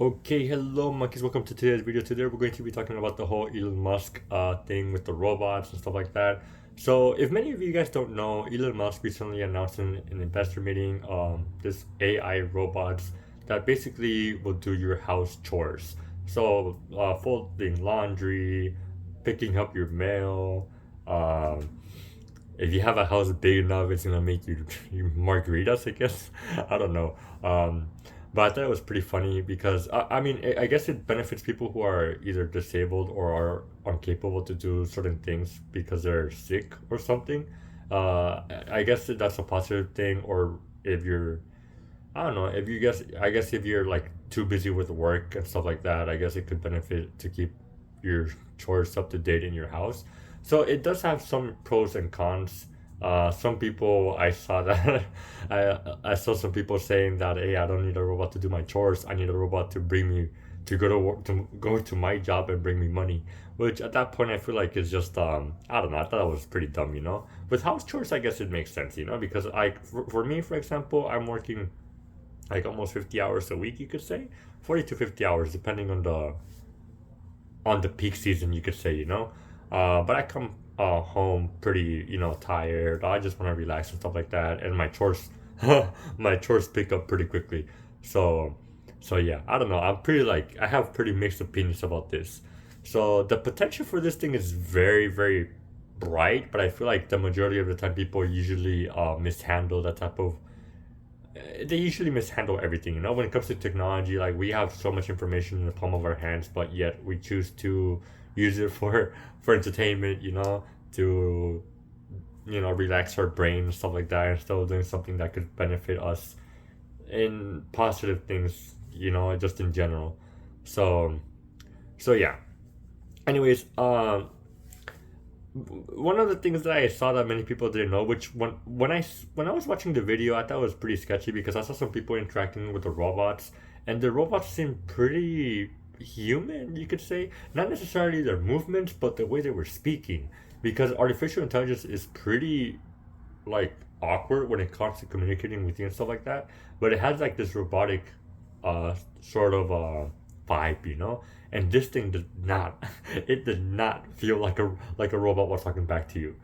Okay, hello monkeys, welcome to today's video. Today we're going to be talking about the whole Elon Musk thing with the robots and stuff like that. So if many of you guys don't know, Elon Musk recently announced in an investor meeting this AI robots that basically will do your house chores. So folding laundry, picking up your mail, um, if you have a house big enough, it's gonna make you margaritas, I guess. I don't know. Um, but I thought it was pretty funny because I mean, I guess it benefits people who are either disabled or are incapable to do certain things because they're sick or something. I guess that's a positive thing. Or if you're, I don't know, if you guess, I guess if you're like too busy with work and stuff like that, I guess it could benefit to keep your chores up to date in your house. So it does have some pros and cons. Some people I saw that I saw some people saying that hey, I don't need a robot to do my chores. I need a robot to bring me to go to work to go to my job and bring me money. Which at that point I feel like is just I don't know. I thought it was pretty dumb, you know. With house chores, I guess it makes sense, you know, because for me, for example, I'm working like almost 50 hours a week, you could say 40 to 50 hours depending on the peak season, you could say, you know. But I come home pretty, you know, tired. I just want to relax and stuff like that, and my chores my chores pick up pretty quickly. So so yeah, I don't know, I'm pretty like I have pretty mixed opinions about this. So the potential for this thing is very very bright, but I feel like the majority of the time people usually mishandle that type of they usually mishandle everything, you know. When it comes to technology, like we have so much information in the palm of our hands, but yet we choose to use it for entertainment, you know, to relax our brain and stuff like that, instead of doing something that could benefit us in positive things, you know, just in general. So so yeah, anyways, one of the things that I saw that many people didn't know, which when I was watching the video, I thought it was pretty sketchy because I saw some people interacting with the robots, and the robots seemed pretty human, you could say. Not necessarily their movements, but the way they were speaking, because artificial intelligence is pretty like awkward when it comes to communicating with you and stuff like that. But it has like this robotic, sort of vibe, you know. And this thing did not. It did not feel like a robot was talking back to you.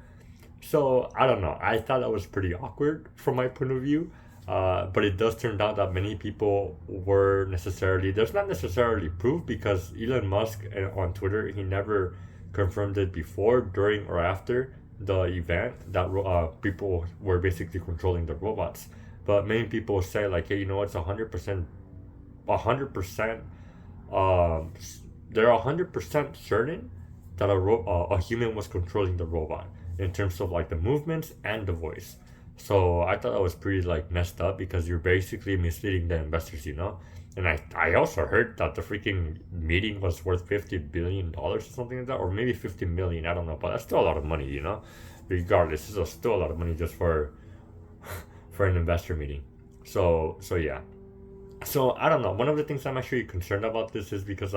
So I don't know. I thought that was pretty awkward from my point of view. But it does turn out that many people were necessarily. There's not necessarily proof because Elon Musk on Twitter he never confirmed it before, during, or after the event that people were basically controlling the robots. But many people say like, hey, you know, it's 100%, um, they're 100% certain that a human was controlling the robot in terms of like the movements and the voice. So I thought that was pretty like messed up because you're basically misleading the investors, you know. And I also heard that the freaking meeting was worth $50 billion or something like that, or maybe 50 million. I don't know, but that's still a lot of money, you know. Regardless, this is still a lot of money just for an investor meeting. So yeah. So I don't know. One of the things I'm actually concerned about this is because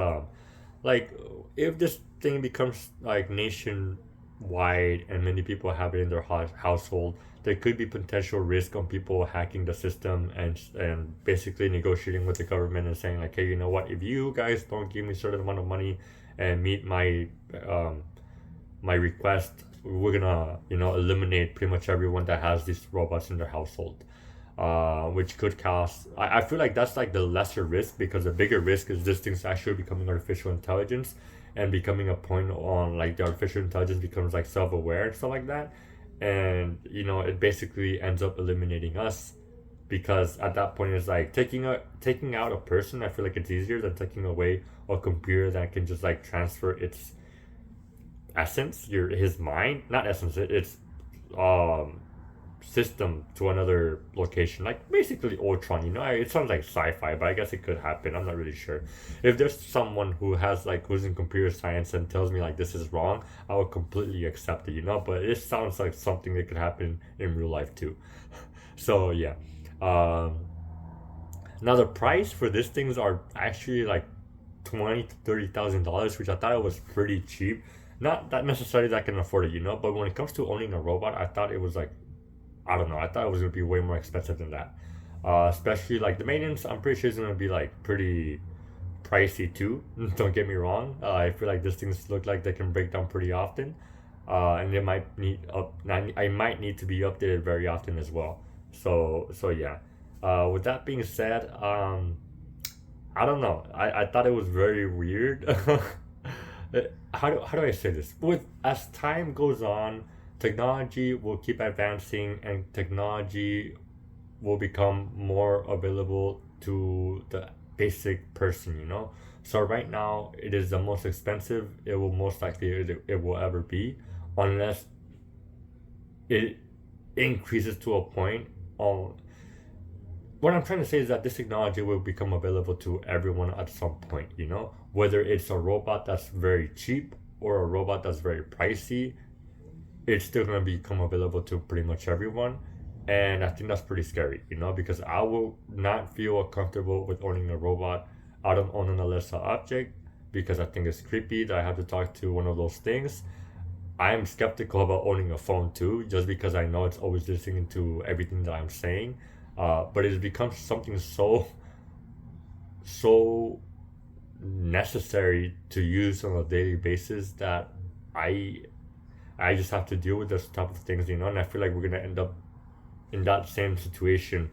like if this thing becomes like nationwide and many people have it in their household, there could be potential risk on people hacking the system and basically negotiating with the government and saying like, hey, you know what, if you guys don't give me a certain amount of money and meet um, my request, we're gonna, you know, eliminate pretty much everyone that has these robots in their household. Which could cause. I feel like that's like the lesser risk because the bigger risk is this thing's actually becoming artificial intelligence and becoming a point on like the artificial intelligence becomes like self-aware and stuff like that, and you know it basically ends up eliminating us because at that point it's like taking out a person. I feel like it's easier than taking away a computer that can just like transfer its essence, his mind, not essence, it's um system to another location, like basically Ultron. You know, it sounds like sci-fi, but I guess it could happen. I'm not really sure. If there's someone who has like who's in computer science and tells me like this is wrong, I would completely accept it. You know, but it sounds like something that could happen in real life too. So yeah. Um, Now the price for these things are actually like $20,000 to $30,000, which I thought it was pretty cheap. Not that necessarily that I can afford it, you know. But when it comes to owning a robot, I thought it was like I don't know. I thought it was gonna be way more expensive than that. Especially like the maintenance, I'm pretty sure it's gonna be like pricey too. Don't get me wrong. I feel like these things look like they can break down pretty often, and they might need I might need to be updated very often as well. So yeah. With that being said, I don't know. I thought it was very weird. How do I say this? With as time goes on, technology will keep advancing, and technology will become more available to the basic person, you know? So right now it is the most expensive it will most likely it will ever be, unless it increases to a point on what I'm trying to say is that this technology will become available to everyone at some point, you know? Whether it's a robot that's very cheap or a robot that's very pricey, it's still going to become available to pretty much everyone. And I think that's pretty scary, you know, because I will not feel comfortable with owning a robot. I don't own an Alexa object because I think it's creepy that I have to talk to one of those things. I am skeptical about owning a phone too, just because I know it's always listening to everything that I'm saying. But it's become something so necessary to use on a daily basis that I I just have to deal with those type of things, you know. And I feel like we're gonna end up in that same situation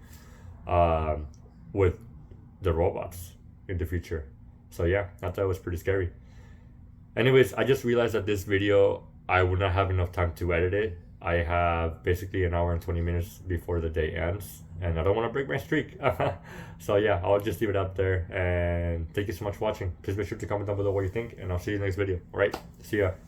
um, with the robots in the future. So yeah, I thought it was pretty scary. Anyways, I just realized that this video I would not have enough time to edit it. I have basically an hour and 20 minutes before the day ends, and I don't want to break my streak. So yeah, I'll just leave it up there. And thank you so much for watching. Please make sure to comment down below what you think, and I'll see you in the next video. All right, see ya.